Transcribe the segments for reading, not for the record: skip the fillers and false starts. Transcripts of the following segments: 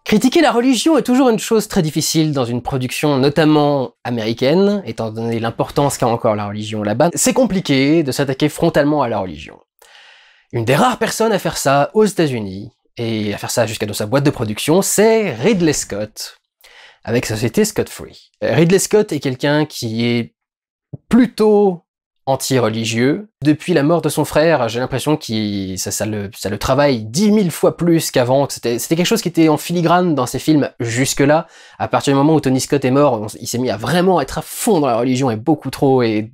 Critiquer la religion est toujours une chose très difficile dans une production notamment américaine, étant donné l'importance qu'a encore la religion là-bas. C'est compliqué de s'attaquer frontalement à la religion. Une des rares personnes à faire ça aux États-Unis, et à faire ça jusqu'à dans sa boîte de production, c'est Ridley Scott, avec sa société Scott Free. Ridley Scott est quelqu'un qui est plutôt anti-religieux. Depuis la mort de son frère, j'ai l'impression que ça le travaille 10 000 fois plus qu'avant. C'était quelque chose qui était en filigrane dans ses films jusque-là. À partir du moment où Tony Scott est mort, il s'est mis à vraiment être à fond dans la religion, et beaucoup trop, et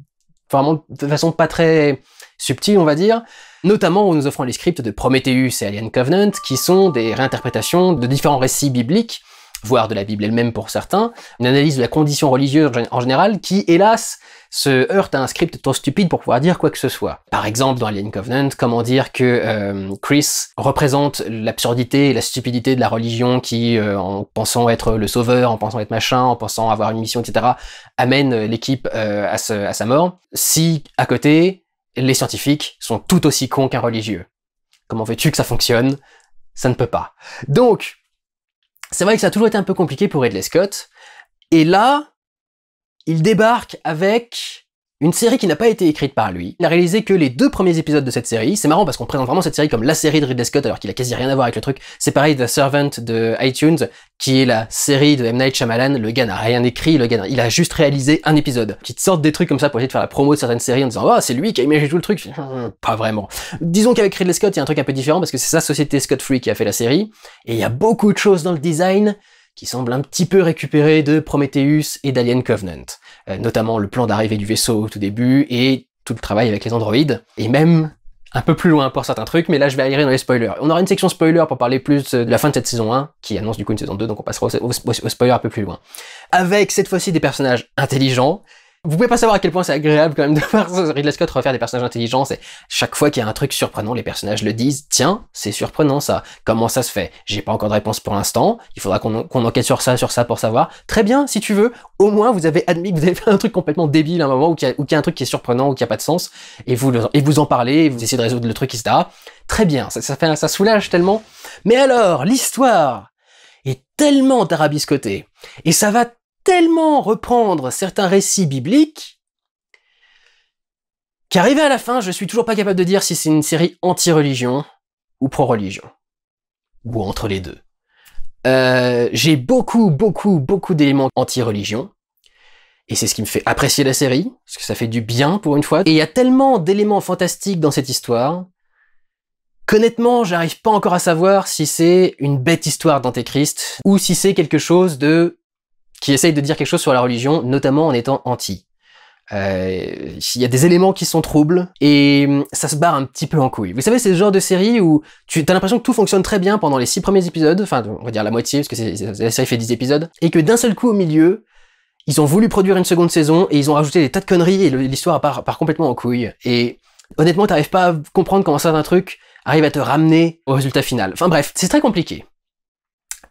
vraiment de façon pas très subtile, on va dire. Notamment en nous offrant les scripts de Prometheus et Alien Covenant, qui sont des réinterprétations de différents récits bibliques, voire de la Bible elle-même pour certains, une analyse de la condition religieuse en général, qui, hélas, se heurte à un script trop stupide pour pouvoir dire quoi que ce soit. Par exemple, dans Alien Covenant, comment dire que Chris représente l'absurdité et la stupidité de la religion qui, en pensant être le sauveur, en pensant être machin, en pensant avoir une mission, etc., amène l'équipe à sa mort, si, à côté, les scientifiques sont tout aussi cons qu'un religieux. Comment veux-tu que ça fonctionne? Ça ne peut pas. Donc, c'est vrai que ça a toujours été un peu compliqué pour Ridley Scott, et là, il débarque avec une série qui n'a pas été écrite par lui. Il a réalisé que les 2 premiers épisodes de cette série. C'est marrant parce qu'on présente vraiment cette série comme la série de Ridley Scott alors qu'il a quasi rien à voir avec le truc. C'est pareil de The Servant de iTunes, qui est la série de M. Night Shyamalan. Le gars n'a rien écrit, il a juste réalisé un épisode. Qui te sortent des trucs comme ça pour essayer de faire la promo de certaines séries en disant « Oh, c'est lui qui a imaginé tout le truc !» Pas vraiment. Disons qu'avec Ridley Scott, il y a un truc un peu différent parce que c'est sa société Scott Free qui a fait la série. Et il y a beaucoup de choses dans le design qui semble un petit peu récupéré de Prometheus et d'Alien Covenant. Notamment le plan d'arrivée du vaisseau au tout début, et tout le travail avec les androïdes, et même un peu plus loin pour certains trucs, mais là je vais aller dans les spoilers. On aura une section spoiler pour parler plus de la fin de cette saison 1, qui annonce du coup une saison 2, donc on passera au spoiler un peu plus loin. Avec cette fois-ci des personnages intelligents. Vous pouvez pas savoir à quel point c'est agréable quand même de voir Ridley Scott refaire des personnages intelligents. C'est chaque fois qu'il y a un truc surprenant, les personnages le disent. Tiens, c'est surprenant ça. Comment ça se fait? J'ai pas encore de réponse pour l'instant. Il faudra qu'on enquête sur ça pour savoir. Très bien, si tu veux. Au moins, vous avez admis que vous avez fait un truc complètement débile à un moment, ou qu'il y a un truc qui est surprenant, ou qui a pas de sens, et vous en parlez, et vous essayez de résoudre le truc, etc. Très bien. Ça soulage tellement. Mais alors, l'histoire est tellement tarabiscotée, et ça va tellement reprendre certains récits bibliques qu'arrivé à la fin, je suis toujours pas capable de dire si c'est une série anti-religion ou pro-religion. Ou entre les deux. J'ai beaucoup d'éléments anti-religion. Et c'est ce qui me fait apprécier la série, parce que ça fait du bien pour une fois. Et il y a tellement d'éléments fantastiques dans cette histoire qu'honnêtement, j'arrive pas encore à savoir si c'est une bête histoire d'Antéchrist ou si c'est quelque chose qui essaye de dire quelque chose sur la religion, notamment en étant anti. Il y a des éléments qui sont troubles, et ça se barre un petit peu en couille. Vous savez, c'est ce genre de série où tu as l'impression que tout fonctionne très bien pendant les 6 premiers épisodes, enfin, on va dire la moitié, parce que la série fait 10 épisodes, et que d'un seul coup, au milieu, ils ont voulu produire une seconde saison, et ils ont rajouté des tas de conneries, et l'histoire part complètement en couille. Et honnêtement, t'arrives pas à comprendre comment certains trucs arrivent à te ramener au résultat final. Enfin bref, c'est très compliqué.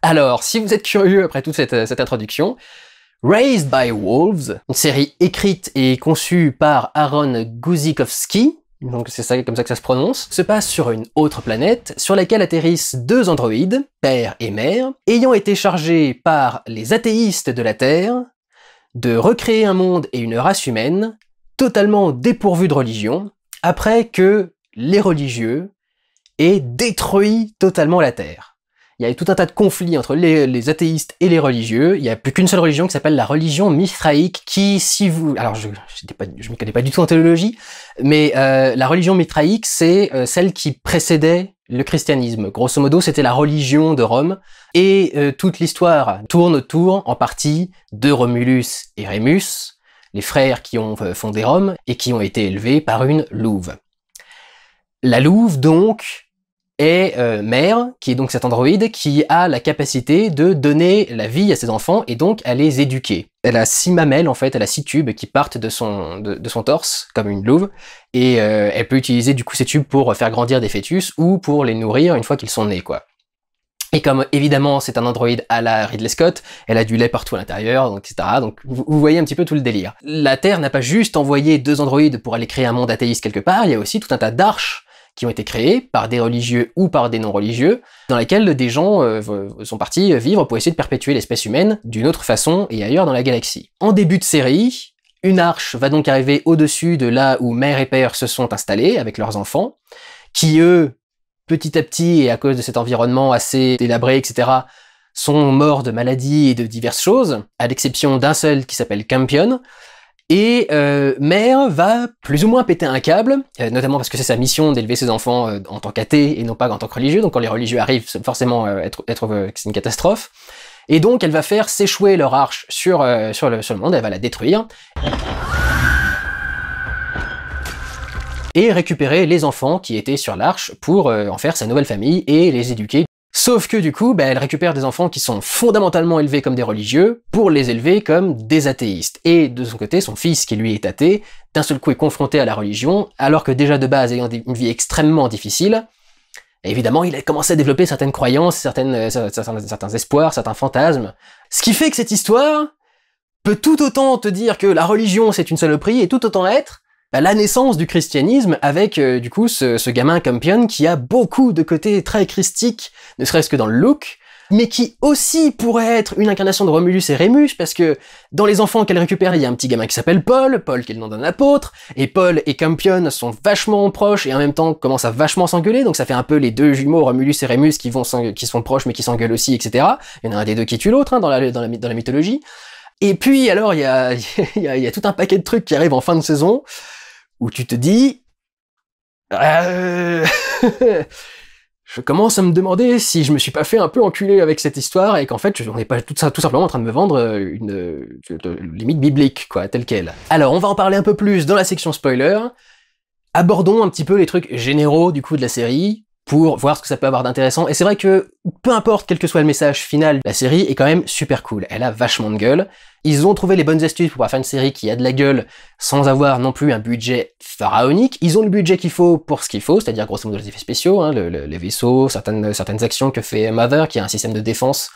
Alors, si vous êtes curieux après toute cette introduction, Raised by Wolves, une série écrite et conçue par Aaron Guzikowski, donc c'est comme ça que ça se prononce, se passe sur une autre planète sur laquelle atterrissent 2 androïdes, père et mère, ayant été chargés par les athéistes de la Terre de recréer un monde et une race humaine totalement dépourvus de religion, après que les religieux aient détruit totalement la Terre. Il y a tout un tas de conflits entre les athéistes et les religieux. Il n'y a plus qu'une seule religion qui s'appelle la religion mithraïque, qui, si vous... Alors, je m'y connais pas du tout en théologie, mais la religion mithraïque, c'est celle qui précédait le christianisme. Grosso modo, c'était la religion de Rome, et toute l'histoire tourne autour, en partie, de Romulus et Rémus, les frères qui ont fondé Rome, et qui ont été élevés par une louve. La louve, donc, est mère, qui est donc cet androïde qui a la capacité de donner la vie à ses enfants et donc à les éduquer. Elle a 6 mamelles en fait, elle a 6 tubes qui partent de son torse, comme une louve, et elle peut utiliser du coup ces tubes pour faire grandir des fœtus ou pour les nourrir une fois qu'ils sont nés, quoi. Et comme évidemment c'est un androïde à la Ridley Scott, elle a du lait partout à l'intérieur, donc, etc. Donc vous voyez un petit peu tout le délire. La Terre n'a pas juste envoyé 2 androïdes pour aller créer un monde athéiste quelque part, il y a aussi tout un tas d'arches qui ont été créées par des religieux ou par des non-religieux, dans lesquelles des gens sont partis vivre pour essayer de perpétuer l'espèce humaine d'une autre façon et ailleurs dans la galaxie. En début de série, une arche va donc arriver au-dessus de là où mère et père se sont installés avec leurs enfants, qui eux, petit à petit, et à cause de cet environnement assez délabré, etc., sont morts de maladies et de diverses choses, à l'exception d'un seul qui s'appelle Campion. Et mère va plus ou moins péter un câble, notamment parce que c'est sa mission d'élever ses enfants en tant qu'athée et non pas en tant que religieux, donc quand les religieux arrivent, c'est forcément c'est une catastrophe. Et donc elle va faire s'échouer leur arche sur le monde, elle va la détruire. Et récupérer les enfants qui étaient sur l'arche pour en faire sa nouvelle famille et les éduquer. Sauf que du coup, elle récupère des enfants qui sont fondamentalement élevés comme des religieux pour les élever comme des athéistes. Et de son côté, son fils, qui lui est athée, d'un seul coup est confronté à la religion, alors que déjà de base ayant une vie extrêmement difficile, évidemment il a commencé à développer certaines croyances, certains espoirs, certains fantasmes. Ce qui fait que cette histoire peut tout autant te dire que la religion c'est une saloperie et tout autant être la naissance du christianisme avec du coup ce gamin Campion qui a beaucoup de côtés très christiques, ne serait-ce que dans le look, mais qui aussi pourrait être une incarnation de Romulus et Rémus, parce que dans les enfants qu'elle récupère, il y a un petit gamin qui s'appelle Paul qui est le nom d'un apôtre, et Paul et Campion sont vachement proches et en même temps commencent à vachement s'engueuler, donc ça fait un peu les deux jumeaux Romulus et Rémus qui sont proches mais qui s'engueulent aussi, etc. Il y en a un des deux qui tue l'autre dans la mythologie. Et puis alors il y a tout un paquet de trucs qui arrivent en fin de saison, où tu te dis je commence à me demander si je me suis pas fait un peu enculer avec cette histoire et qu'en fait on n'est pas tout simplement en train de me vendre une limite biblique, quoi, telle quelle. Alors on va en parler un peu plus dans la section spoiler. Abordons un petit peu les trucs généraux du coup de la série pour voir ce que ça peut avoir d'intéressant. Et c'est vrai que peu importe quel que soit le message final, la série est quand même super cool. Elle a vachement de gueule. Ils ont trouvé les bonnes astuces pour pouvoir faire une série qui a de la gueule sans avoir non plus un budget pharaonique. Ils ont le budget qu'il faut pour ce qu'il faut, c'est-à-dire grosso modo les effets spéciaux, hein, les vaisseaux, certaines actions que fait Mother, qui a un système de défense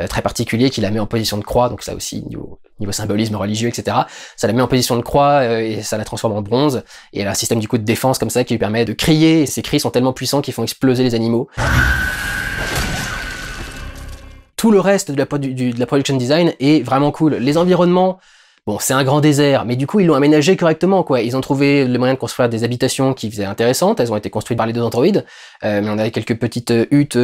très particulier qui la met en position de croix, donc ça aussi niveau symbolisme religieux, etc. Ça la met en position de croix et ça la transforme en bronze. Et elle a un système du coup de défense comme ça qui lui permet de crier, et ces cris sont tellement puissants qu'ils font exploser les animaux. Tout le reste de la production design est vraiment cool. Les environnements, bon, c'est un grand désert, mais du coup, ils l'ont aménagé correctement, quoi. Ils ont trouvé le moyen de construire des habitations qui faisaient intéressantes. Elles ont été construites par les deux androïdes. Mais on avait quelques petites huttes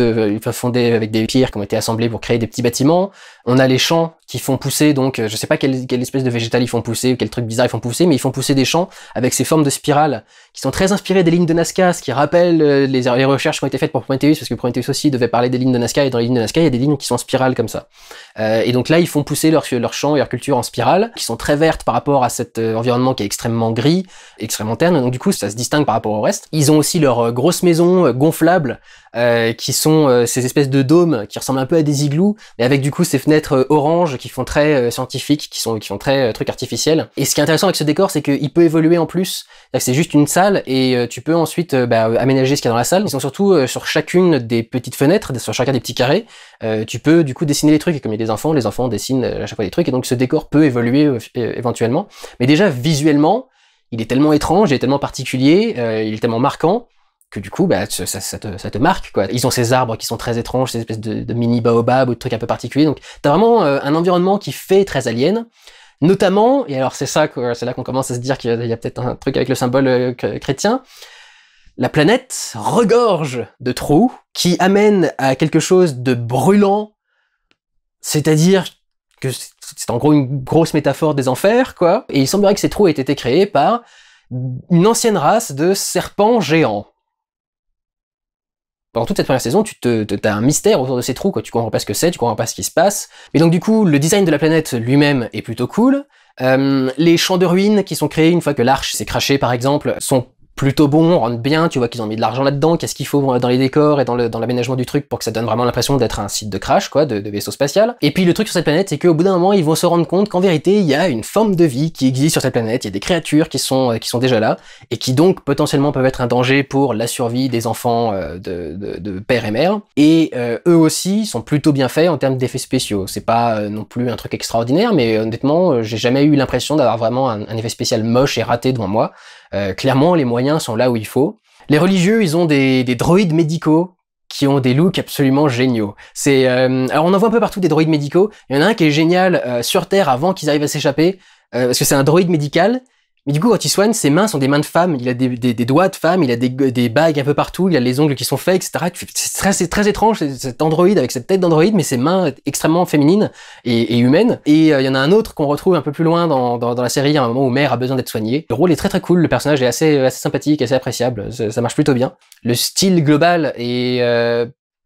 fondées avec des pierres qui ont été assemblées pour créer des petits bâtiments. On a les champs qui font pousser, donc je sais pas quelle espèce de végétal ils font pousser, ou quel truc bizarre ils font pousser, mais ils font pousser des champs avec ces formes de spirales qui sont très inspirées des lignes de Nazca, ce qui rappelle les recherches qui ont été faites pour Prometheus, parce que Prometheus aussi devait parler des lignes de Nazca, et dans les lignes de Nazca, il y a des lignes qui sont en spirale comme ça. Et donc là, ils font pousser leurs champs et leur culture en spirale, qui sont très vertes par rapport à cet environnement qui est extrêmement gris, extrêmement terne, donc du coup, ça se distingue par rapport au reste. Ils ont aussi leurs grosses maisons gonflables, qui sont ces espèces de dômes qui ressemblent un peu à des igloos, mais avec du coup ces fenêtres oranges qui font très scientifiques, qui font très truc artificiel. Et ce qui est intéressant avec ce décor, c'est qu'il peut évoluer en plus. C'est juste une salle et tu peux ensuite aménager ce qu'il y a dans la salle. Ils sont surtout sur chacune des petites fenêtres, sur chacun des petits carrés. Tu peux du coup dessiner les trucs, et comme il y a des enfants, les enfants dessinent à chaque fois des trucs, et donc ce décor peut évoluer éventuellement. Mais déjà visuellement, il est tellement étrange, il est tellement particulier, il est tellement marquant, que du coup, ça te marque, quoi. Ils ont ces arbres qui sont très étranges, ces espèces de mini baobab ou de trucs un peu particuliers. Donc, t'as vraiment un environnement qui fait très alien. Notamment, et alors c'est là qu'on commence à se dire qu'il y a peut-être un truc avec le symbole chrétien, la planète regorge de trous qui amènent à quelque chose de brûlant, c'est-à-dire que c'est en gros une grosse métaphore des enfers, quoi. Et il semblerait que ces trous aient été créés par une ancienne race de serpents géants. Pendant toute cette première saison, t'as un mystère autour de ces trous, quoi. Tu comprends pas ce que c'est, tu comprends pas ce qui se passe. Mais donc du coup, le design de la planète lui-même est plutôt cool. Les champs de ruines qui sont créés une fois que l'arche s'est crashée, par exemple, sont plutôt bons, rendent bien, tu vois qu'ils ont mis de l'argent là-dedans, qu'est-ce qu'il faut dans les décors et dans l'aménagement du truc pour que ça donne vraiment l'impression d'être un site de crash, quoi, de vaisseau spatial. Et puis le truc sur cette planète, c'est qu'au bout d'un moment, ils vont se rendre compte qu'en vérité, il y a une forme de vie qui existe sur cette planète, il y a des créatures qui sont déjà là, et qui donc potentiellement peuvent être un danger pour la survie des enfants de père et mère. Et eux aussi sont plutôt bien faits en termes d'effets spéciaux. C'est pas non plus un truc extraordinaire, mais honnêtement, j'ai jamais eu l'impression d'avoir vraiment un effet spécial moche et raté devant moi. Clairement, les moyens sont là où il faut. Les religieux, ils ont des droïdes médicaux qui ont des looks absolument géniaux. Alors on en voit un peu partout des droïdes médicaux. Il y en a un qui est génial sur Terre avant qu'ils arrivent à s'échapper, parce que c'est un droïde médical. Mais du coup, quand il soigne, ses mains sont des mains de femme. Il a des doigts de femme, il a des bagues un peu partout, il a les ongles qui sont faits, etc. C'est très étrange, cet androïde avec cette tête d'androïde, mais ses mains extrêmement féminines et humaines. Et il y en a un autre qu'on retrouve un peu plus loin dans la série, à un moment où Mère a besoin d'être soignée. Le rôle est très très cool, le personnage est assez sympathique, assez appréciable, ça marche plutôt bien. Le style global est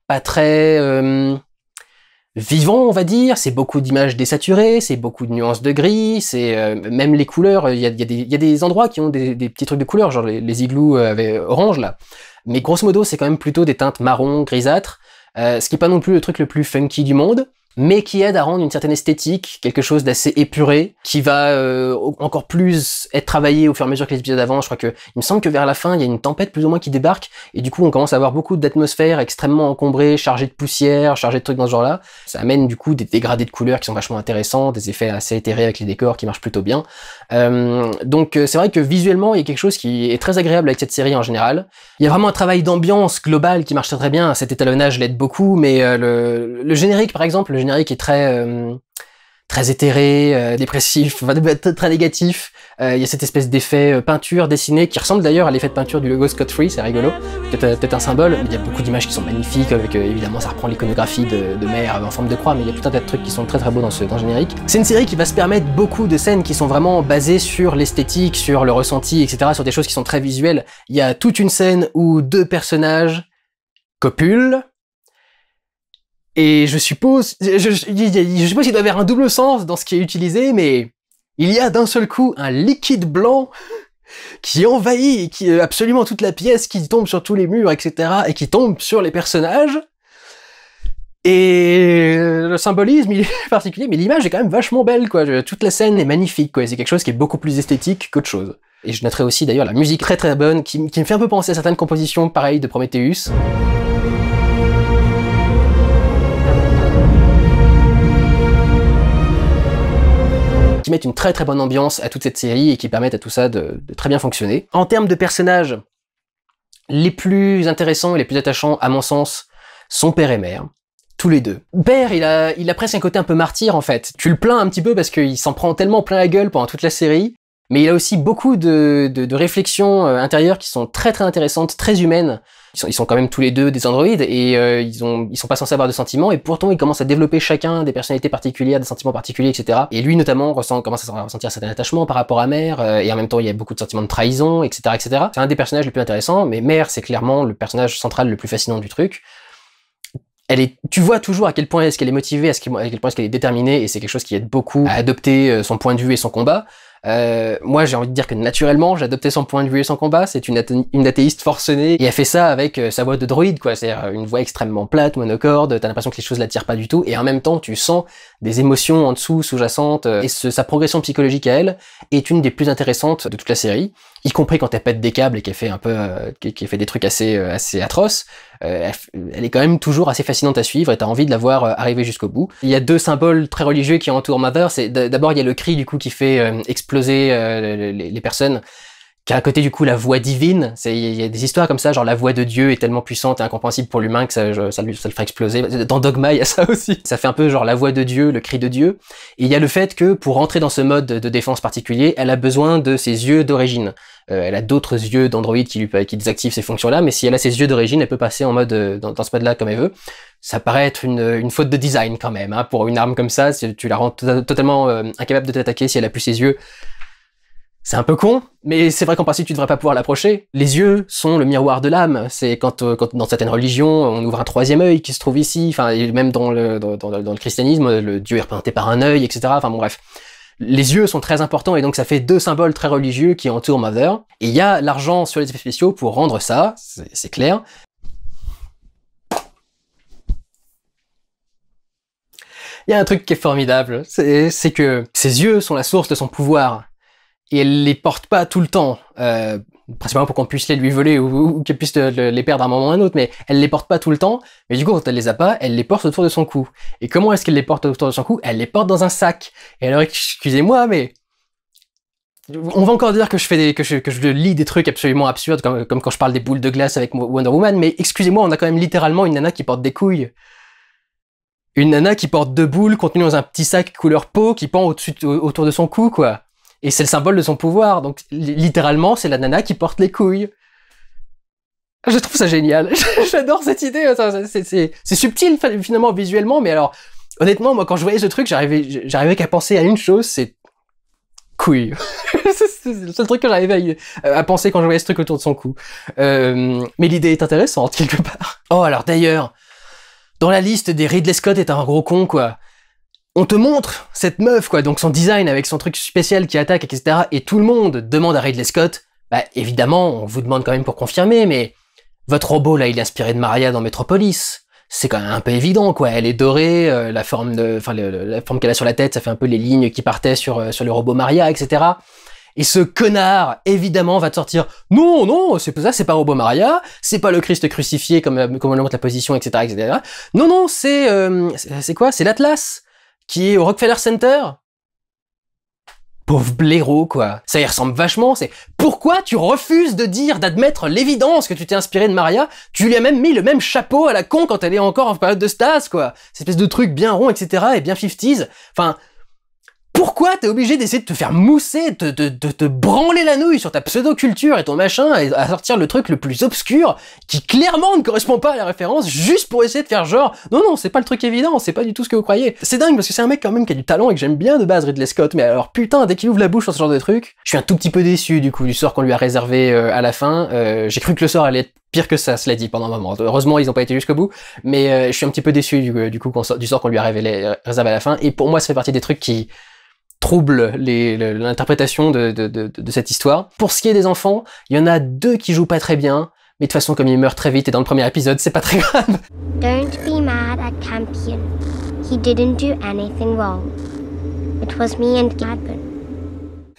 pas très vivant, on va dire, c'est beaucoup d'images désaturées, c'est beaucoup de nuances de gris, c'est même les couleurs, il y a des endroits qui ont des petits trucs de couleurs, genre les igloos avec orange là. Mais grosso modo, c'est quand même plutôt des teintes marron, grisâtres, ce qui est pas non plus le truc le plus funky du monde, mais qui aide à rendre une certaine esthétique, quelque chose d'assez épuré, qui va encore plus être travaillé au fur et à mesure que les épisodes avancent. Je crois que, il me semble que vers la fin, il y a une tempête plus ou moins qui débarque, et du coup, on commence à avoir beaucoup d'atmosphères extrêmement encombrées, chargées de poussière, chargées de trucs dans ce genre-là. Ça amène du coup des dégradés de couleurs qui sont vachement intéressants, des effets assez éthérés avec les décors qui marchent plutôt bien. Donc c'est vrai que visuellement, il y a quelque chose qui est très agréable avec cette série en général. Il y a vraiment un travail d'ambiance global qui marche très bien. Cet étalonnage l'aide beaucoup, mais le générique, par exemple, le générique est très éthéré, dépressif, très négatif. Il y a cette espèce d'effet peinture dessinée qui ressemble d'ailleurs à l'effet de peinture du logo Scott Free, c'est rigolo. Peut-être un symbole. Il y a beaucoup d'images qui sont magnifiques, avec évidemment ça reprend l'iconographie de Mère en forme de croix, mais il y a tout un tas de trucs qui sont très très beaux dans le générique. C'est une série qui va se permettre beaucoup de scènes qui sont vraiment basées sur l'esthétique, sur le ressenti, etc., sur des choses qui sont très visuelles. Il y a toute une scène où deux personnages copulent. Et je suppose qu'il doit y avoir un double sens dans ce qui est utilisé, mais il y a d'un seul coup un liquide blanc qui envahit absolument toute la pièce, qui tombe sur tous les murs, etc., et qui tombe sur les personnages. Et le symbolisme, il est particulier, mais l'image est quand même vachement belle, quoi. Toute la scène est magnifique, quoi. C'est quelque chose qui est beaucoup plus esthétique qu'autre chose. Et je noterai aussi d'ailleurs la musique très très bonne, qui me fait un peu penser à certaines compositions pareilles de Prometheus. Qui mettent une très très bonne ambiance à toute cette série et qui permettent à tout ça de très bien fonctionner. En termes de personnages, les plus intéressants et les plus attachants, à mon sens, sont Père et Mère. Tous les deux. Père, il a presque un côté un peu martyr en fait. Tu le plains un petit peu parce qu'il s'en prend tellement plein la gueule pendant toute la série, mais il a aussi beaucoup de réflexions intérieures qui sont très très intéressantes, très humaines. Ils sont quand même tous les deux des androïdes et ils sont pas censés avoir de sentiments et pourtant ils commencent à développer chacun des personnalités particulières, des sentiments particuliers, etc. Et lui notamment commence à ressentir un certain attachement par rapport à Mère et en même temps il y a beaucoup de sentiments de trahison, etc., etc. C'est un des personnages les plus intéressants, mais Mère c'est clairement le personnage central le plus fascinant du truc. Tu vois toujours à quel point est-ce qu'elle est motivée, à quel point est-ce qu'elle est déterminée, et c'est quelque chose qui aide beaucoup à adopter son point de vue et son combat. Moi j'ai envie de dire que naturellement j'ai adopté son point de vue et son combat, c'est une athéiste forcenée, et elle fait ça avec sa voix de droïde, quoi, c'est-à-dire une voix extrêmement plate, monocorde, t'as l'impression que les choses l'attirent pas du tout, et en même temps tu sens des émotions en dessous, sous-jacentes, et sa progression psychologique à elle est une des plus intéressantes de toute la série, y compris quand elle pète des câbles et qu'elle fait un peu, qu'elle fait des trucs assez atroces. Elle est quand même toujours assez fascinante à suivre et t'as envie de la voir arriver jusqu'au bout. Il y a deux symboles très religieux qui entourent Mother. C'est d'abord il y a le cri du coup qui fait exploser les personnes, qui a à côté du coup la voix divine. Il y a des histoires comme ça, genre la voix de Dieu est tellement puissante et incompréhensible pour l'humain que ça le ferait exploser. Dans Dogma il y a ça aussi. Ça fait un peu genre la voix de Dieu, le cri de Dieu. Et il y a le fait que pour rentrer dans ce mode de défense particulier, elle a besoin de ses yeux d'origine. Elle a d'autres yeux d'Android qui désactivent ces fonctions-là, mais si elle a ses yeux d'origine, elle peut passer en mode dans ce mode-là comme elle veut. Ça paraît être une faute de design quand même, hein, pour une arme comme ça, si tu la rends totalement incapable de t'attaquer si elle a plus ses yeux. C'est un peu con, mais c'est vrai qu'en principe tu devrais pas pouvoir l'approcher. Les yeux sont le miroir de l'âme. C'est quand dans certaines religions on ouvre un troisième œil qui se trouve ici, enfin et même dans le christianisme, le Dieu est représenté par un œil, etc. Enfin bon bref. Les yeux sont très importants et donc ça fait deux symboles très religieux qui entourent Mother. Et il y a l'argent sur les effets spéciaux pour rendre ça, c'est clair. Il y a un truc qui est formidable, c'est que ses yeux sont la source de son pouvoir. Et elle les porte pas tout le temps, principalement pour qu'on puisse les lui voler ou qu'elle puisse les perdre à un moment ou à un autre, mais elle les porte pas tout le temps, mais du coup quand elle les a pas, elle les porte autour de son cou. Et comment est-ce qu'elle les porte autour de son cou? Elle les porte dans un sac. Et alors excusez-moi, mais On va encore dire que je lis des trucs absolument absurdes, comme quand je parle des boules de glace avec Wonder Woman, mais excusez-moi, on a quand même littéralement une nana qui porte des couilles. Une nana qui porte 2 boules contenues dans un petit sac couleur peau qui pend autour de son cou, quoi. Et c'est le symbole de son pouvoir, donc littéralement, c'est la nana qui porte les couilles. Je trouve ça génial. J'adore cette idée. C'est subtil, finalement, visuellement, mais alors, honnêtement, moi, quand je voyais ce truc, j'arrivais qu'à penser à une chose, c'est couilles. C'est le seul truc que j'arrivais à penser quand je voyais ce truc autour de son cou. Mais l'idée est intéressante, quelque part. Oh, alors d'ailleurs, dans la liste des Ridley Scott est un gros con, quoi. On te montre cette meuf, quoi, donc son design avec son truc spécial qui attaque, etc. Et tout le monde demande à Ridley Scott, bah évidemment, on vous demande quand même pour confirmer, mais votre robot, là, il est inspiré de Maria dans Metropolis. C'est quand même un peu évident, quoi. Elle est dorée, la forme qu'elle a sur la tête, ça fait un peu les lignes qui partaient sur le robot Maria, etc. Et ce connard, évidemment, va te sortir « Non, non, c'est pas Robot Maria, c'est pas le Christ crucifié comme on le montre la position, etc., etc. Non, non, c'est quoi? C'est l'Atlas, qui est au Rockefeller Center. » Pauvre blaireau, quoi. Ça y ressemble vachement, c'est « Pourquoi tu refuses d'admettre l'évidence que tu t'es inspiré de Maria? Tu lui as même mis le même chapeau à la con quand elle est encore en période de stase, quoi. Cette espèce de truc bien rond, etc., et bien 50s. Enfin... Pourquoi t'es obligé d'essayer de te faire mousser, de te branler la nouille sur ta pseudo-culture et ton machin, et à sortir le truc le plus obscur, qui clairement ne correspond pas à la référence, juste pour essayer de faire genre, non, non, c'est pas le truc évident, c'est pas du tout ce que vous croyez. C'est dingue, parce que c'est un mec quand même qui a du talent et que j'aime bien de base, Ridley Scott, mais alors putain, dès qu'il ouvre la bouche sur ce genre de truc, je suis un tout petit peu déçu, du coup, du sort qu'on lui a réservé à la fin. J'ai cru que le sort allait être pire que ça, cela dit, pendant un moment. Heureusement, ils ont pas été jusqu'au bout, mais je suis un petit peu déçu du coup du sort qu'on lui a réservé à la fin, et pour moi, ça fait partie des trucs qui trouble l'interprétation de cette histoire. Pour ce qui est des enfants, il y en a 2 qui jouent pas très bien, mais de toute façon, comme ils meurent très vite et dans le premier épisode, c'est pas très grave. Don't be mad at Campion. He didn't do anything wrong. It was me and Gabon.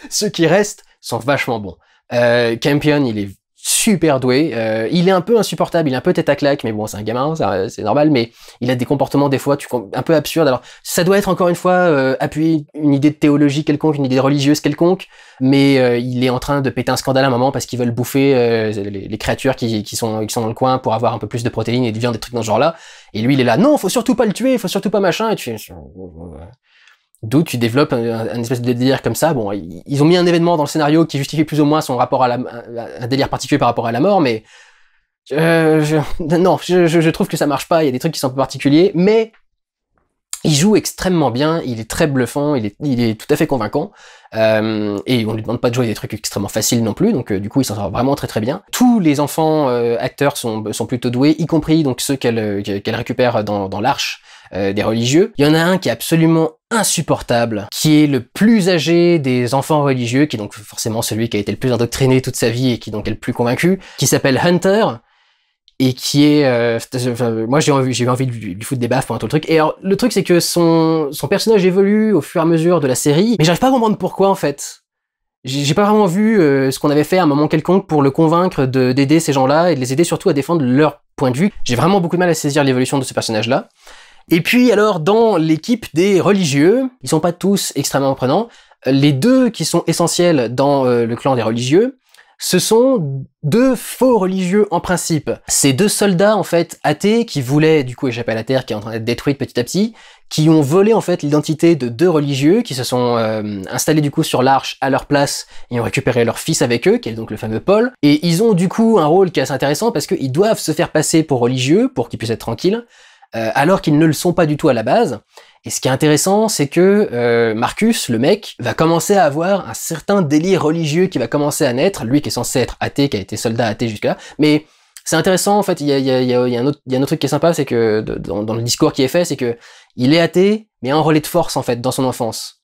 Ceux qui restent sont vachement bons. Campion, il est super doué. Il est un peu insupportable, il est un peu tête à claque, mais bon, c'est un gamin, c'est normal, mais il a des comportements des fois un peu absurdes. Alors, ça doit être encore une fois appuyer une idée de théologie quelconque, une idée religieuse quelconque, mais il est en train de péter un scandale à un moment parce qu'ils veulent bouffer les créatures qui sont dans le coin pour avoir un peu plus de protéines et de viande, des trucs dans ce genre-là. Et lui, il est là, non, faut surtout pas le tuer, faut surtout pas machin, et tu fais... D'où tu développes un espèce de délire comme ça. Bon, ils ont mis un événement dans le scénario qui justifie plus ou moins son rapport à un délire particulier par rapport à la mort, mais je trouve que ça marche pas. Il y a des trucs qui sont un peu particuliers, mais il joue extrêmement bien. Il est très bluffant. Il est tout à fait convaincant. Et on lui demande pas de jouer des trucs extrêmement faciles non plus. Donc du coup, il s'en sort vraiment très très bien. Tous les enfants acteurs sont plutôt doués, y compris donc ceux qu'elle récupère dans l'Arche des religieux. Il y en a un qui est absolument insupportable, qui est le plus âgé des enfants religieux, qui est donc forcément celui qui a été le plus indoctriné toute sa vie et qui donc est le plus convaincu, qui s'appelle Hunter, et qui est... moi j'ai eu envie de lui foutre des baffes pendant tout le truc. Et alors, le truc c'est que son personnage évolue au fur et à mesure de la série, mais j'arrive pas à comprendre pourquoi en fait. J'ai pas vraiment vu ce qu'on avait fait à un moment quelconque pour le convaincre d'aider ces gens-là, et de les aider surtout à défendre leur point de vue. J'ai vraiment beaucoup de mal à saisir l'évolution de ce personnage-là. Et puis alors, dans l'équipe des religieux, ils sont pas tous extrêmement prenants. Les 2 qui sont essentiels dans le clan des religieux, ce sont 2 faux religieux en principe. Ces 2 soldats en fait athées qui voulaient du coup échapper à la Terre, qui est en train d'être détruite petit à petit, qui ont volé en fait l'identité de 2 religieux, qui se sont installés du coup sur l'Arche à leur place et ont récupéré leur fils avec eux, qui est donc le fameux Paul. Et ils ont du coup un rôle qui est assez intéressant parce qu'ils doivent se faire passer pour religieux pour qu'ils puissent être tranquilles. Alors qu'ils ne le sont pas du tout à la base. Et ce qui est intéressant, c'est que Marcus, le mec, va commencer à avoir un certain délire religieux qui va commencer à naître, lui qui est censé être athée, qui a été soldat athée jusque-là. Mais c'est intéressant, en fait, il y a un autre truc qui est sympa, c'est que dans le discours qui est fait, c'est que il est athée, mais en relais de force, en fait, dans son enfance.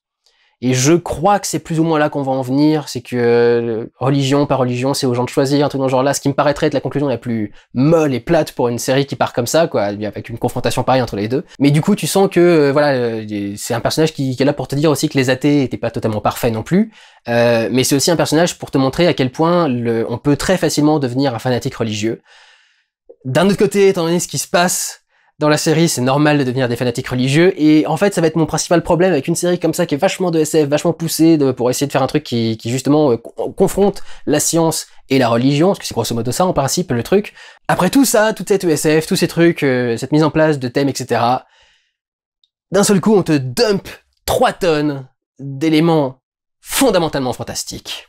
Et je crois que c'est plus ou moins là qu'on va en venir, c'est que religion par religion, c'est aux gens de choisir, un truc dans ce genre-là, ce qui me paraîtrait être la conclusion la plus molle et plate pour une série qui part comme ça, quoi, avec une confrontation pareille entre les 2. Mais du coup, tu sens que, voilà, c'est un personnage qui est là pour te dire aussi que les athées étaient pas totalement parfaits non plus, mais c'est aussi un personnage pour te montrer à quel point on peut très facilement devenir un fanatique religieux. D'un autre côté, étant donné ce qui se passe dans la série, c'est normal de devenir des fanatiques religieux, et en fait, ça va être mon principal problème avec une série comme ça qui est vachement de SF, vachement poussée pour essayer de faire un truc qui justement confronte la science et la religion, parce que c'est grosso modo ça en principe le truc. Après tout ça, toute cette ESF, tous ces trucs, cette mise en place de thèmes, etc., d'un seul coup, on te dump 3 tonnes d'éléments fondamentalement fantastiques.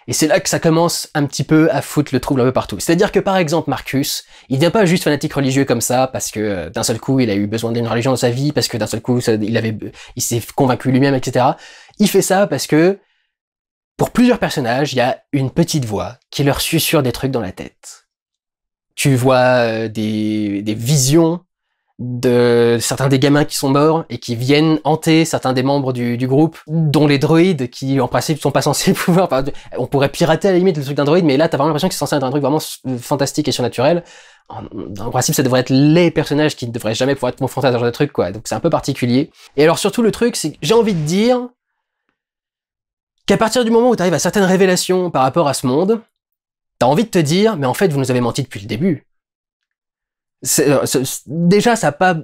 Et c'est là que ça commence un petit peu à foutre le trouble un peu partout. C'est-à-dire que par exemple Marcus, il devient pas juste fanatique religieux comme ça parce que d'un seul coup il a eu besoin d'une religion dans sa vie, parce que d'un seul coup il s'est convaincu lui-même, etc. Il fait ça parce que pour plusieurs personnages, il y a une petite voix qui leur susurre des trucs dans la tête. Tu vois des visions de certains des gamins qui sont morts et qui viennent hanter certains des membres du groupe, dont les droïdes qui en principe sont pas censés pouvoir, enfin, on pourrait pirater à la limite le truc d'un droïde, mais là t'as vraiment l'impression que c'est censé être un truc vraiment fantastique et surnaturel. En principe ça devrait être les personnages qui ne devraient jamais pouvoir être confrontés à ce genre de truc, quoi, donc c'est un peu particulier. Et alors surtout le truc, c'est que j'ai envie de dire qu'à partir du moment où t'arrives à certaines révélations par rapport à ce monde, t'as envie de te dire, mais en fait vous nous avez menti depuis le début. Déjà, ça a pas,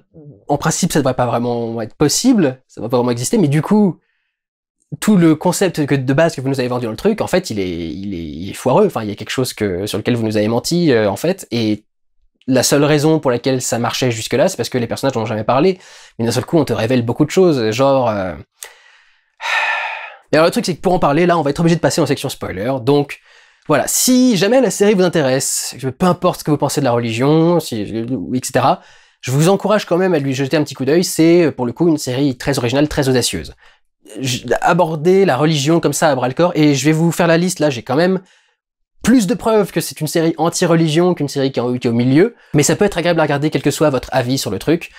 en principe, ça devrait pas vraiment être possible, ça va pas vraiment exister, mais du coup, tout le concept de base que vous nous avez vendu dans le truc, en fait, il est foireux. Enfin, il y a quelque chose sur lequel vous nous avez menti, en fait, et la seule raison pour laquelle ça marchait jusque-là, c'est parce que les personnages n'en ont jamais parlé. Mais d'un seul coup, on te révèle beaucoup de choses, genre. Et alors le truc, c'est que pour en parler, là, on va être obligé de passer en section spoiler, donc. Voilà, si jamais la série vous intéresse, peu importe ce que vous pensez de la religion, etc., je vous encourage quand même à lui jeter un petit coup d'œil. C'est pour le coup une série très originale, très audacieuse. Aborder la religion comme ça à bras-le-corps, et je vais vous faire la liste, là j'ai quand même plus de preuves que c'est une série anti-religion qu'une série qui est au milieu, mais ça peut être agréable à regarder quel que soit votre avis sur le truc.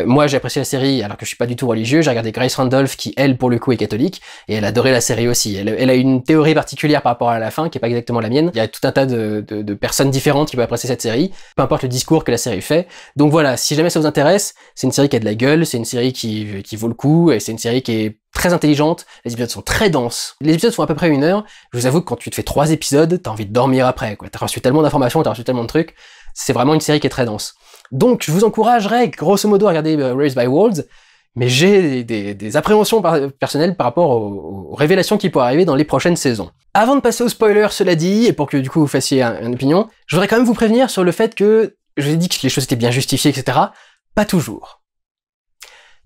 Moi j'ai apprécié la série alors que je suis pas du tout religieux, j'ai regardé Grace Randolph qui elle pour le coup est catholique, et elle adorait la série aussi. Elle a une théorie particulière par rapport à la fin qui est pas exactement la mienne. Il y a tout un tas de personnes différentes qui peuvent apprécier cette série, peu importe le discours que la série fait. Donc voilà, si jamais ça vous intéresse, c'est une série qui a de la gueule, c'est une série qui vaut le coup, et c'est une série qui est très intelligente, les épisodes sont très denses. Les épisodes font à peu près 1 heure, je vous avoue que quand tu te fais 3 épisodes, t'as envie de dormir après, quoi. T'as reçu tellement d'informations, t'as reçu tellement de trucs, c'est vraiment une série qui est très dense. Donc je vous encouragerais grosso modo à regarder Raised by Wolves, mais j'ai des appréhensions personnelles par rapport aux révélations qui pourraient arriver dans les prochaines saisons. Avant de passer au spoiler, cela dit, et pour que du coup vous fassiez une opinion, je voudrais quand même vous prévenir sur le fait que, je vous ai dit que les choses étaient bien justifiées, etc. Pas toujours.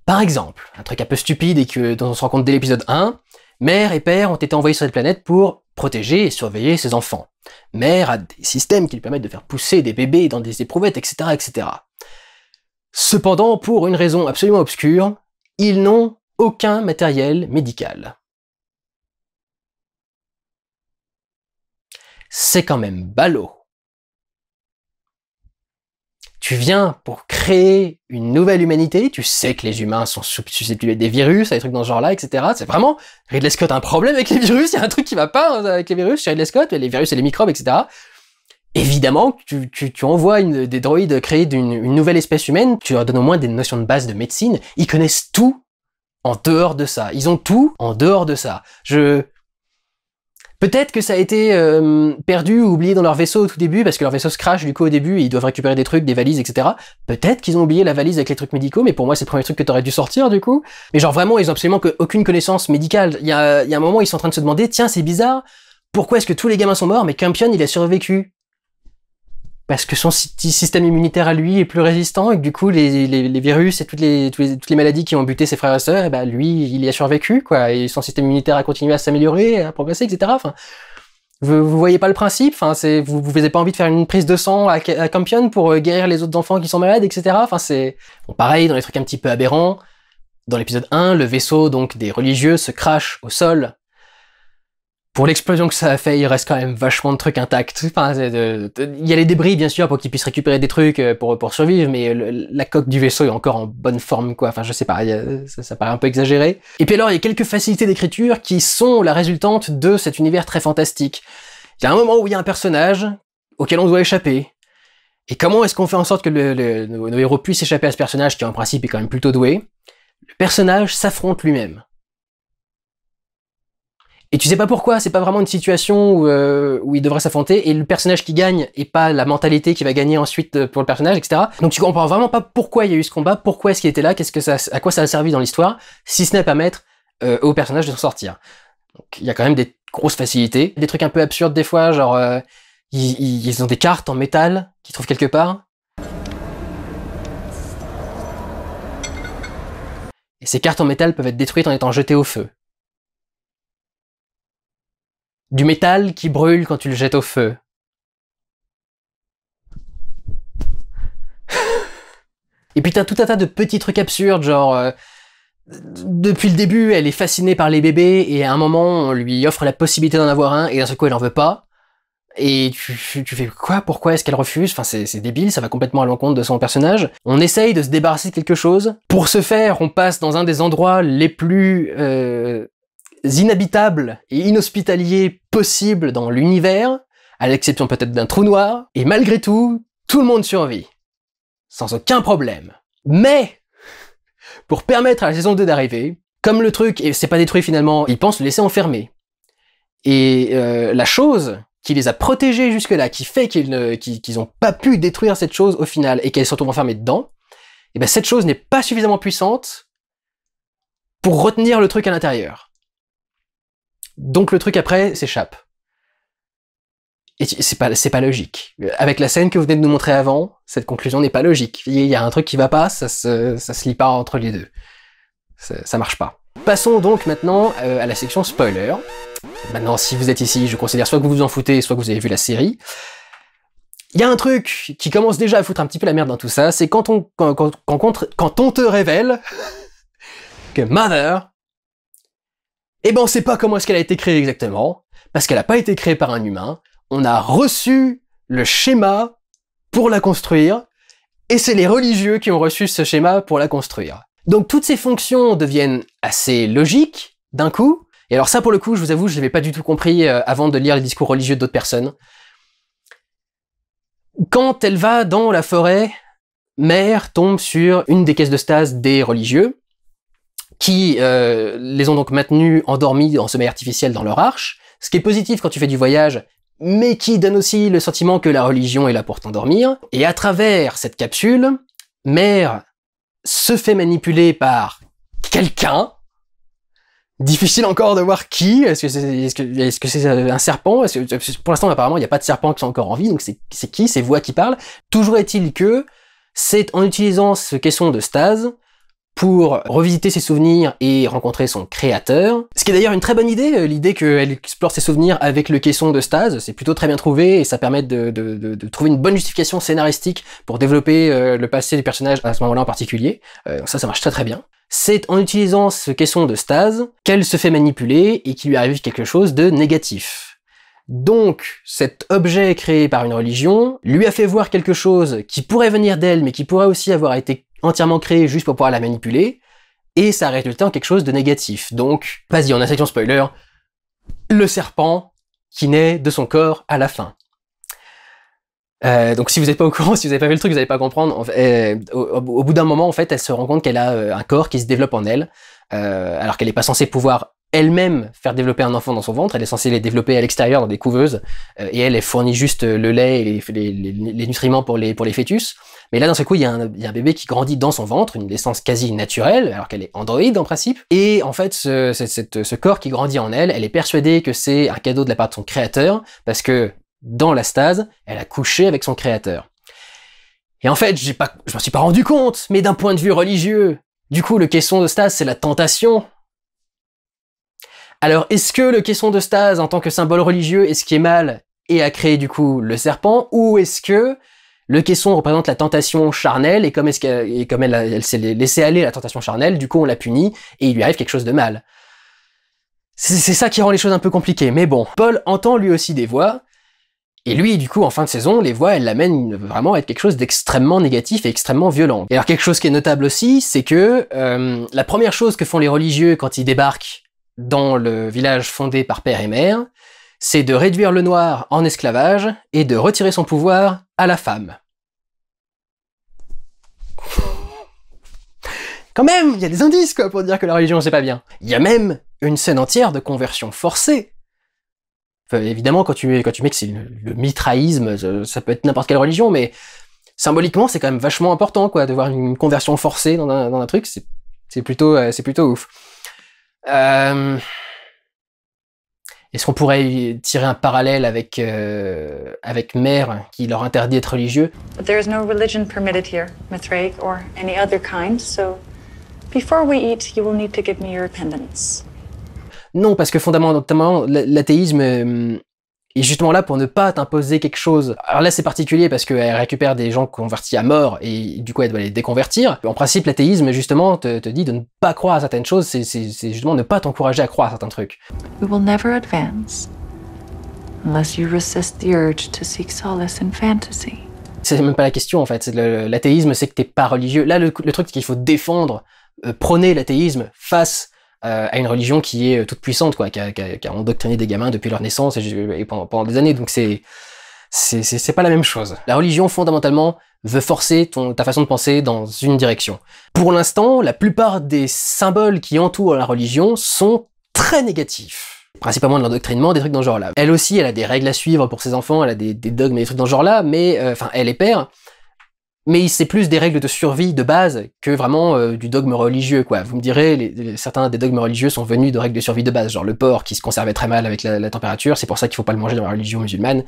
Par exemple, un truc un peu stupide et dont on se rend compte dès l'épisode 1, mère et père ont été envoyés sur cette planète pour protéger et surveiller ses enfants. Mère a des systèmes qui lui permettent de faire pousser des bébés dans des éprouvettes, etc., etc. Cependant, pour une raison absolument obscure, ils n'ont aucun matériel médical. C'est quand même ballot. Tu viens pour créer une nouvelle humanité, tu sais que les humains sont susceptibles des virus, des trucs dans ce genre-là, etc. C'est vraiment, Ridley Scott a un problème avec les virus, il y a un truc qui va pas avec les virus chez Ridley Scott, les virus et les microbes, etc. Évidemment, tu envoies des droïdes créer une nouvelle espèce humaine, tu leur donnes au moins des notions de base de médecine, ils connaissent tout en dehors de ça. Ils ont tout en dehors de ça. Peut-être que ça a été perdu ou oublié dans leur vaisseau au tout début, parce que leur vaisseau se crache du coup au début, et ils doivent récupérer des trucs, des valises, etc. Peut-être qu'ils ont oublié la valise avec les trucs médicaux, mais pour moi c'est le premier truc que t'aurais dû sortir du coup. Mais genre vraiment, ils ont absolument aucune connaissance médicale. Il y a un moment, ils sont en train de se demander, tiens c'est bizarre, pourquoi est-ce que tous les gamins sont morts, mais Campion il a survécu? Parce que son système immunitaire à lui est plus résistant, et que du coup les virus et toutes les maladies qui ont buté ses frères et sœurs, et ben lui il y a survécu, quoi, et son système immunitaire a continué à s'améliorer, à progresser, etc. Enfin, vous voyez pas le principe, enfin vous avez pas envie de faire une prise de sang à Campion pour guérir les autres enfants qui sont malades, etc. Enfin c'est bon, pareil dans les trucs un petit peu aberrants. Dans l'épisode 1, le vaisseau donc des religieux se crache au sol. Pour l'explosion que ça a fait, il reste quand même vachement de trucs intacts. Enfin, il y a les débris, bien sûr, pour qu'ils puissent récupérer des trucs pour survivre, mais la coque du vaisseau est encore en bonne forme, quoi. Enfin, je sais pas, ça paraît un peu exagéré. Et puis alors, il y a quelques facilités d'écriture qui sont la résultante de cet univers très fantastique. Il y a un moment où il y a un personnage auquel on doit échapper. Et comment est-ce qu'on fait en sorte que nos héros puissent échapper à ce personnage qui, en principe, est quand même plutôt doué? Le personnage s'affronte lui-même. Et tu sais pas pourquoi, c'est pas vraiment une situation où il devrait s'affronter, et le personnage qui gagne, et pas la mentalité qui va gagner ensuite pour le personnage, etc. Donc tu comprends vraiment pas pourquoi il y a eu ce combat, pourquoi est-ce qu'il était là, à quoi ça a servi dans l'histoire, si ce n'est pas permettre au personnage de s'en sortir. Donc il y a quand même des grosses facilités, des trucs un peu absurdes des fois, genre ils ont des cartes en métal qu'ils trouvent quelque part. Et ces cartes en métal peuvent être détruites en étant jetées au feu. Du métal qui brûle quand tu le jettes au feu. Et puis t'as tout un tas de petits trucs absurdes, genre... depuis le début, elle est fascinée par les bébés, et à un moment, on lui offre la possibilité d'en avoir un, et d'un seul coup, elle en veut pas. Et tu fais quoi? Pourquoi est-ce qu'elle refuse? Enfin, c'est débile, ça va complètement à l'encontre de son personnage. On essaye de se débarrasser de quelque chose. Pour ce faire, on passe dans un des endroits les plus inhabitables et inhospitaliers possibles dans l'univers, à l'exception peut-être d'un trou noir, et malgré tout, tout le monde survit. Sans aucun problème. Mais, pour permettre à la saison 2 d'arriver, comme le truc s'est pas détruit finalement, ils pensent le laisser enfermer. Et la chose qui les a protégés jusque-là, qui fait qu'ils ont pas pu détruire cette chose au final, et qu'elle se retrouve enfermée dedans, et ben cette chose n'est pas suffisamment puissante pour retenir le truc à l'intérieur. Donc le truc après s'échappe. Et c'est pas logique. Avec la scène que vous venez de nous montrer avant, cette conclusion n'est pas logique. Il y a un truc qui va pas, ça se lie pas entre les deux. Ça marche pas. Passons donc maintenant à la section spoiler. Maintenant, si vous êtes ici, je considère soit que vous vous en foutez, soit que vous avez vu la série. Il y a un truc qui commence déjà à foutre un petit peu la merde dans tout ça, c'est quand on te révèle que Mother, eh ben on sait pas comment est-ce qu'elle a été créée exactement, parce qu'elle a pas été créée par un humain. On a reçu le schéma pour la construire, et c'est les religieux qui ont reçu ce schéma pour la construire. Donc toutes ces fonctions deviennent assez logiques, d'un coup, et alors ça pour le coup, je vous avoue, je l'avais pas du tout compris avant de lire les discours religieux d'autres personnes. Quand elle va dans la forêt, Mère tombe sur une des caisses de stase des religieux, qui les ont donc maintenus endormis en sommeil artificiel dans leur arche, ce qui est positif quand tu fais du voyage, mais qui donne aussi le sentiment que la religion est là pour t'endormir. Et à travers cette capsule, Mère se fait manipuler par quelqu'un. Difficile encore de voir qui. Est-ce que c'est un serpent? Pour l'instant, apparemment, il n'y a pas de serpents qui sont encore en vie, donc c'est qui? C'est voix qui parle. Toujours est-il que c'est en utilisant ce caisson de stase pour revisiter ses souvenirs et rencontrer son créateur. Ce qui est d'ailleurs une très bonne idée, l'idée qu'elle explore ses souvenirs avec le caisson de stase, c'est plutôt très bien trouvé, et ça permet de trouver une bonne justification scénaristique pour développer le passé du personnage à ce moment-là en particulier. Ça marche très très bien. C'est en utilisant ce caisson de stase qu'elle se fait manipuler et qu'il lui arrive quelque chose de négatif. Donc, cet objet créé par une religion lui a fait voir quelque chose qui pourrait venir d'elle, mais qui pourrait aussi avoir été entièrement créé juste pour pouvoir la manipuler, et ça a résulté en quelque chose de négatif. Donc, vas-y, on a section spoiler, le serpent qui naît de son corps à la fin. Donc si vous n'êtes pas au courant, si vous n'avez pas vu le truc, vous n'allez pas comprendre. Au bout d'un moment, en fait, elle se rend compte qu'elle a un corps qui se développe en elle, alors qu'elle n'est pas censée pouvoir elle-même faire développer un enfant dans son ventre, elle est censée les développer à l'extérieur dans des couveuses, et elle fournit juste le lait et les nutriments pour les fœtus. Mais là, d'un seul coup, il y a un bébé qui grandit dans son ventre, une naissance quasi naturelle, alors qu'elle est androïde en principe. Et en fait, ce corps qui grandit en elle, elle est persuadée que c'est un cadeau de la part de son créateur, parce que dans la stase, elle a couché avec son créateur. Et en fait, je m'en suis pas rendu compte, mais d'un point de vue religieux, du coup, le caisson de stase, c'est la tentation. Alors, est-ce que le caisson de stase, en tant que symbole religieux, est ce qui est mal, et a créé du coup le serpent, ou est-ce que le caisson représente la tentation charnelle, et comme elle s'est laissée aller à la tentation charnelle, du coup on la punit, et il lui arrive quelque chose de mal. C'est ça qui rend les choses un peu compliquées, mais bon. Paul entend lui aussi des voix, et lui, du coup, en fin de saison, les voix, elles l'amènent vraiment à être quelque chose d'extrêmement négatif et extrêmement violent. Et alors quelque chose qui est notable aussi, c'est que la première chose que font les religieux quand ils débarquent dans le village fondé par père et mère, c'est de réduire le noir en esclavage et de retirer son pouvoir à la femme. Quand même, il y a des indices quoi pour dire que la religion c'est pas bien. Il y a même une scène entière de conversion forcée. Enfin, évidemment, quand tu mets que c'est le mitraïsme, ça peut être n'importe quelle religion, mais symboliquement, c'est quand même vachement important, quoi, de voir une conversion forcée dans un truc, c'est plutôt ouf. Est-ce qu'on pourrait tirer un parallèle avec Mère, qui leur interdit d'être religieux? But there is no religion permitted here, Mithraic, or any other kind, so before we eat, you will need to give me your attendance. Non, parce que fondamentalement, l'athéisme est justement là pour ne pas t'imposer quelque chose. Alors là, c'est particulier parce qu'elle récupère des gens convertis à mort et du coup, elle doit les déconvertir. En principe, l'athéisme, justement, te dit de ne pas croire à certaines choses, c'est justement ne pas t'encourager à croire à certains trucs. We will never advance unless you resist the urge to seek solace in fantasy. C'est même pas la question, en fait. L'athéisme, c'est que t'es pas religieux. Là, le truc, c'est qu'il faut défendre, prôner l'athéisme face à une religion qui est toute puissante, quoi, qui a endoctriné des gamins depuis leur naissance et pendant des années, donc c'est pas la même chose. La religion, fondamentalement, veut forcer ta façon de penser dans une direction. Pour l'instant, la plupart des symboles qui entourent la religion sont très négatifs. Principalement de l'endoctrinement, des trucs dans ce genre-là. Elle aussi, elle a des règles à suivre pour ses enfants, elle a des dogmes et des trucs dans ce genre-là, mais, enfin, elle est père, mais c'est plus des règles de survie de base que vraiment du dogme religieux, quoi. Vous me direz, certains des dogmes religieux sont venus de règles de survie de base, genre le porc qui se conservait très mal avec la température, c'est pour ça qu'il faut pas le manger dans la religion musulmane.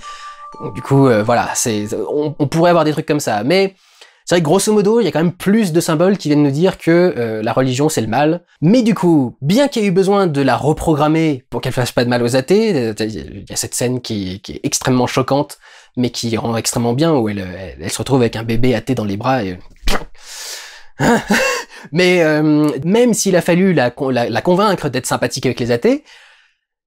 Donc, du coup, voilà, on pourrait avoir des trucs comme ça, mais c'est vrai que grosso modo, il y a quand même plus de symboles qui viennent nous dire que la religion c'est le mal. Mais du coup, bien qu'il y ait eu besoin de la reprogrammer pour qu'elle fasse pas de mal aux athées, il y a cette scène qui est extrêmement choquante, mais qui rend extrêmement bien, où elle se retrouve avec un bébé athée dans les bras et... Mais même s'il a fallu la convaincre d'être sympathique avec les athées,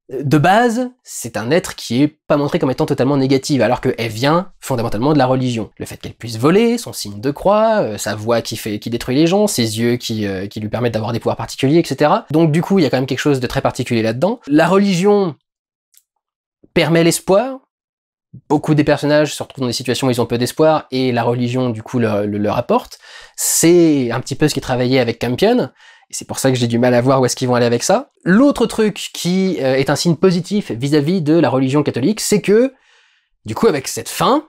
de base, c'est un être qui est pas montré comme étant totalement négative, alors qu'elle vient fondamentalement de la religion. Le fait qu'elle puisse voler, son signe de croix, sa voix qui détruit les gens, ses yeux qui lui permettent d'avoir des pouvoirs particuliers, etc. Donc du coup, il y a quand même quelque chose de très particulier là-dedans. La religion permet l'espoir. Beaucoup des personnages se retrouvent dans des situations où ils ont peu d'espoir, et la religion, du coup, leur apporte. C'est un petit peu ce qui est travaillé avec Campion, et c'est pour ça que j'ai du mal à voir où est-ce qu'ils vont aller avec ça. L'autre truc qui est un signe positif vis-à-vis de la religion catholique, c'est que, du coup, avec cette fin,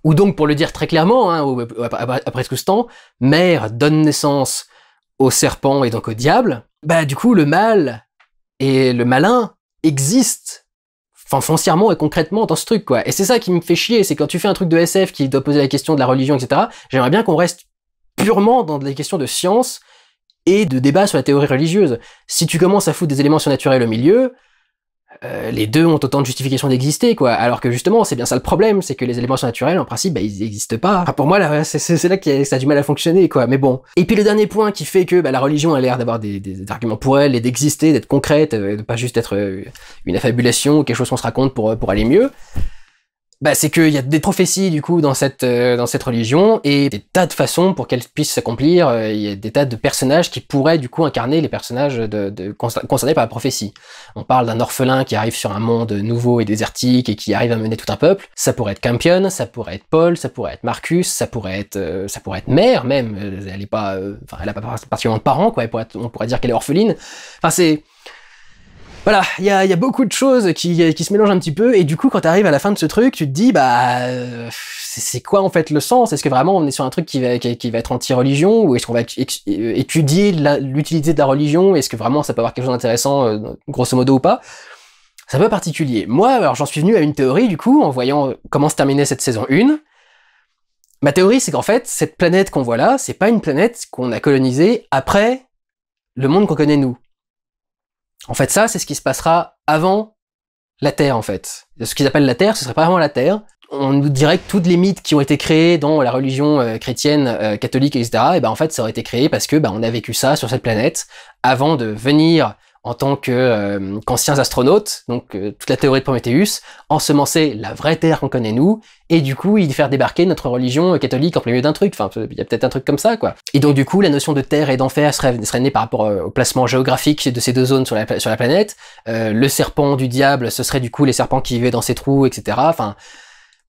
ou donc, pour le dire très clairement, hein, après tout ce temps, Mère donne naissance au serpent et donc au diable, bah du coup, le mal et le malin existent, enfin foncièrement et concrètement dans ce truc, quoi. Et c'est ça qui me fait chier, c'est quand tu fais un truc de SF qui doit poser la question de la religion, etc., j'aimerais bien qu'on reste purement dans des questions de science et de débat sur la théorie religieuse. Si tu commences à foutre des éléments surnaturels au milieu, les deux ont autant de justification d'exister, quoi. Alors que justement, c'est bien ça le problème, c'est que les éléments surnaturels, en principe, bah, ils n'existent pas. Enfin, pour moi, là, c'est là que ça a du mal à fonctionner, quoi. Mais bon. Et puis le dernier point qui fait que bah, la religion a l'air d'avoir des arguments pour elle et d'exister, d'être concrète, de pas juste être une affabulation ou quelque chose qu'on se raconte pour aller mieux. Bah, c'est qu'il y a des prophéties, du coup, dans cette religion, et des tas de façons pour qu'elles puissent s'accomplir. Il y a des tas de personnages qui pourraient, du coup, incarner les personnages concernés par la prophétie. On parle d'un orphelin qui arrive sur un monde nouveau et désertique, et qui arrive à mener tout un peuple. Ça pourrait être Campion, ça pourrait être Paul, ça pourrait être Marcus, ça pourrait être Mère, même. Elle est pas, elle a pas particulièrement de parents, quoi. On pourrait dire qu'elle est orpheline. Enfin, c'est... Voilà, il y a beaucoup de choses qui se mélangent un petit peu, et du coup, quand t'arrives à la fin de ce truc, tu te dis, bah, c'est quoi en fait le sens? Est-ce que vraiment on est sur un truc qui va être anti-religion, ou est-ce qu'on va étudier l'utilité de la religion? Est-ce que vraiment ça peut avoir quelque chose d'intéressant, grosso modo ou pas? C'est un peu particulier. Moi, alors j'en suis venu à une théorie, du coup, en voyant comment se terminait cette saison 1. Ma théorie, c'est qu'en fait, cette planète qu'on voit là, c'est pas une planète qu'on a colonisée après le monde qu'on connaît nous. En fait, ça, c'est ce qui se passera avant la Terre, en fait. Ce qu'ils appellent la Terre, ce serait pas vraiment la Terre. On nous dirait que toutes les mythes qui ont été créés dans la religion chrétienne, catholique, etc., et ben en fait, ça aurait été créé parce que on a vécu ça sur cette planète avant de venir en tant qu'anciens astronautes, donc toute la théorie de Prométhéeus, ensemencer la vraie Terre qu'on connaît nous, et du coup y faire débarquer notre religion catholique en plein milieu d'un truc. Enfin, il y a peut-être un truc comme ça, quoi. Et donc du coup, la notion de Terre et d'enfer serait née par rapport au placement géographique de ces deux zones sur la planète. Le serpent du diable, ce serait du coup les serpents qui vivaient dans ces trous, etc. Enfin,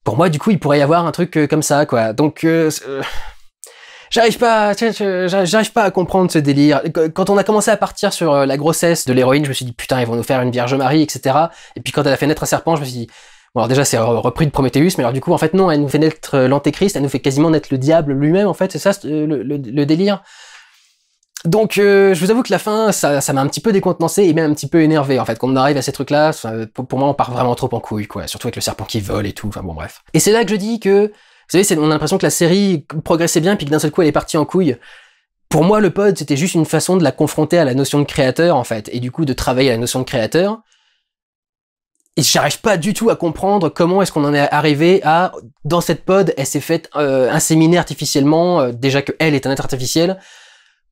pour moi, du coup, il pourrait y avoir un truc comme ça, quoi. Donc J'arrive pas à comprendre ce délire. Quand on a commencé à partir sur la grossesse de l'héroïne, je me suis dit putain, ils vont nous faire une Vierge Marie, etc. Et puis quand elle a fait naître un serpent, je me suis dit bon, alors déjà c'est repris de Prométhéeus, mais alors du coup en fait non, elle nous fait naître l'antéchrist, elle nous fait quasiment naître le diable lui-même en fait, c'est ça le délire. Donc je vous avoue que la fin, ça m'a un petit peu décontenancé et même un petit peu énervé en fait. Quand on arrive à ces trucs-là, pour moi on part vraiment trop en couille quoi, surtout avec le serpent qui vole et tout, enfin bon bref. Et c'est là que je dis que, vous savez, on a l'impression que la série progressait bien puis que d'un seul coup elle est partie en couille. Pour moi le pod c'était juste une façon de la confronter à la notion de créateur en fait, et du coup de travailler à la notion de créateur. Et j'arrive pas du tout à comprendre comment est-ce qu'on en est arrivé à, dans cette pod, elle s'est faite inséminer artificiellement, déjà que elle est un être artificiel,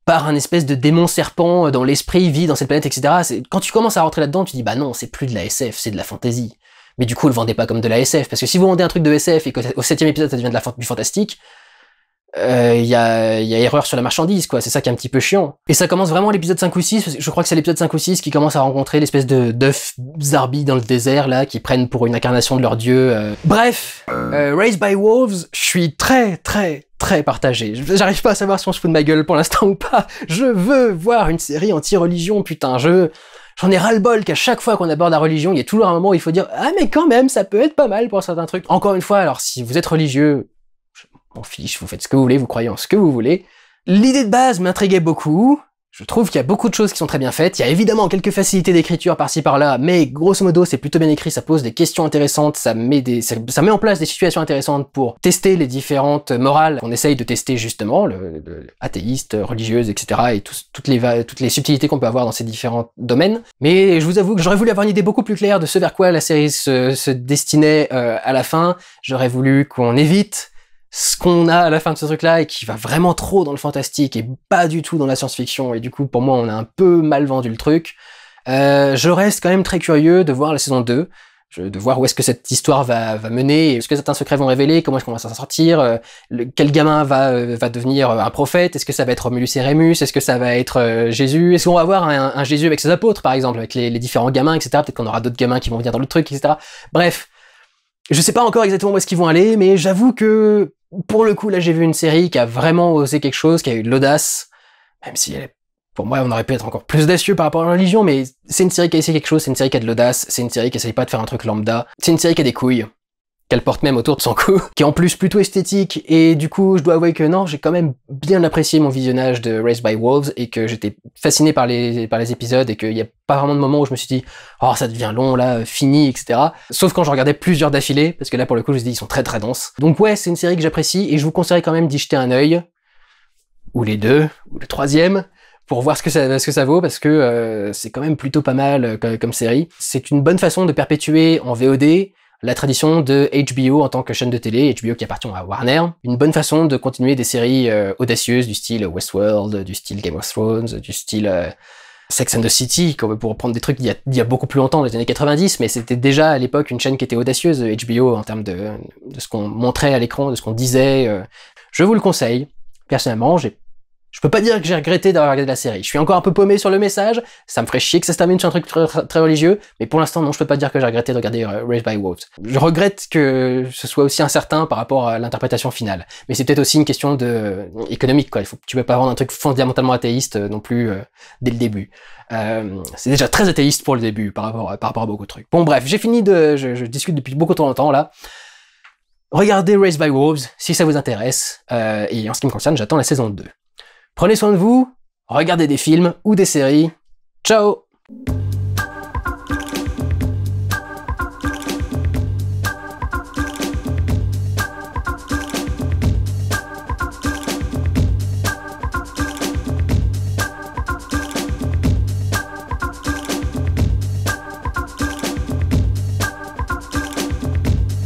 par un espèce de démon serpent dont l'esprit vit dans cette planète, etc. Quand tu commences à rentrer là-dedans, tu dis bah non, c'est plus de la SF, c'est de la fantasy. Mais du coup, le vendez pas comme de la SF, parce que si vous vendez un truc de SF et qu'au 7e épisode ça devient du fantastique, il y a erreur sur la marchandise, quoi. C'est ça qui est un petit peu chiant. Et ça commence vraiment à l'épisode 5 ou 6, je crois que c'est l'épisode 5 ou 6 qui commence à rencontrer l'espèce d'œufs zarbi dans le désert, là, qui prennent pour une incarnation de leur dieu. Bref, Raised by Wolves, je suis très partagé. J'arrive pas à savoir si on se fout de ma gueule pour l'instant ou pas. Je veux voir une série anti-religion, putain, j'en ai ras-le-bol qu'à chaque fois qu'on aborde la religion, il y a toujours un moment où il faut dire « Ah mais quand même, ça peut être pas mal pour certains trucs. » Encore une fois, alors si vous êtes religieux, je m'en fiche, vous faites ce que vous voulez, vous croyez en ce que vous voulez. L'idée de base m'intriguait beaucoup. Je trouve qu'il y a beaucoup de choses qui sont très bien faites. Il y a évidemment quelques facilités d'écriture par-ci par-là, mais grosso modo c'est plutôt bien écrit, ça pose des questions intéressantes, ça met en place des situations intéressantes pour tester les différentes morales qu'on essaye de tester justement, le athéiste, religieuse, etc. et toutes les subtilités qu'on peut avoir dans ces différents domaines. Mais je vous avoue que j'aurais voulu avoir une idée beaucoup plus claire de ce vers quoi la série se destinait à la fin. J'aurais voulu qu'on évite ce qu'on a à la fin de ce truc-là et qui va vraiment trop dans le fantastique et pas du tout dans la science-fiction, et du coup pour moi on a un peu mal vendu le truc. Je reste quand même très curieux de voir la saison 2, de voir où est-ce que cette histoire va mener, est-ce que certains secrets vont révéler, comment est-ce qu'on va s'en sortir, quel gamin va devenir un prophète, est-ce que ça va être Romulus et Rémus, est-ce que ça va être Jésus, est-ce qu'on va avoir un Jésus avec ses apôtres par exemple, avec les différents gamins, etc. Peut-être qu'on aura d'autres gamins qui vont venir dans le truc, etc. Bref, je sais pas encore exactement où est-ce qu'ils vont aller, mais j'avoue que pour le coup, là, j'ai vu une série qui a vraiment osé quelque chose, qui a eu de l'audace, même si pour moi, on aurait pu être encore plus audacieux par rapport à la religion, mais c'est une série qui a essayé quelque chose, c'est une série qui a de l'audace, c'est une série qui essaye pas de faire un truc lambda, c'est une série qui a des couilles, qu'elle porte même autour de son cou, qui est en plus plutôt esthétique, et du coup, je dois avouer que non, j'ai quand même bien apprécié mon visionnage de Raised by Wolves, et que j'étais fasciné par les épisodes, et qu'il y a pas vraiment de moment où je me suis dit « Oh, ça devient long, là, fini, etc. » Sauf quand je regardais plusieurs d'affilée, parce que là, pour le coup, je me suis dit « Ils sont très denses. » Donc ouais, c'est une série que j'apprécie, et je vous conseille quand même d'y jeter un œil, ou les deux, ou le troisième, pour voir ce que ça vaut, parce que c'est quand même plutôt pas mal comme série. C'est une bonne façon de perpétuer en VOD la tradition de HBO en tant que chaîne de télé, HBO qui appartient à Warner. Une bonne façon de continuer des séries audacieuses du style Westworld, du style Game of Thrones, du style Sex and the City, pour reprendre des trucs d'il y a beaucoup plus longtemps, dans les années 90, mais c'était déjà à l'époque une chaîne qui était audacieuse, HBO, en termes de ce qu'on montrait à l'écran, de ce qu'on disait. Je vous le conseille. Personnellement, je peux pas dire que j'ai regretté d'avoir regardé la série. Je suis encore un peu paumé sur le message, ça me ferait chier que ça se termine sur un truc très religieux, mais pour l'instant, non, je peux pas dire que j'ai regretté de regarder Raised by Wolves. Je regrette que ce soit aussi incertain par rapport à l'interprétation finale. Mais c'est peut-être aussi une question économique, quoi. Tu peux pas vendre un truc fondamentalement athéiste non plus dès le début. C'est déjà très athéiste pour le début par rapport à beaucoup de trucs. Bon bref, j'ai fini je discute depuis beaucoup trop longtemps là. Regardez Raised by Wolves si ça vous intéresse, et en ce qui me concerne, j'attends la saison 2. Prenez soin de vous, regardez des films ou des séries. Ciao!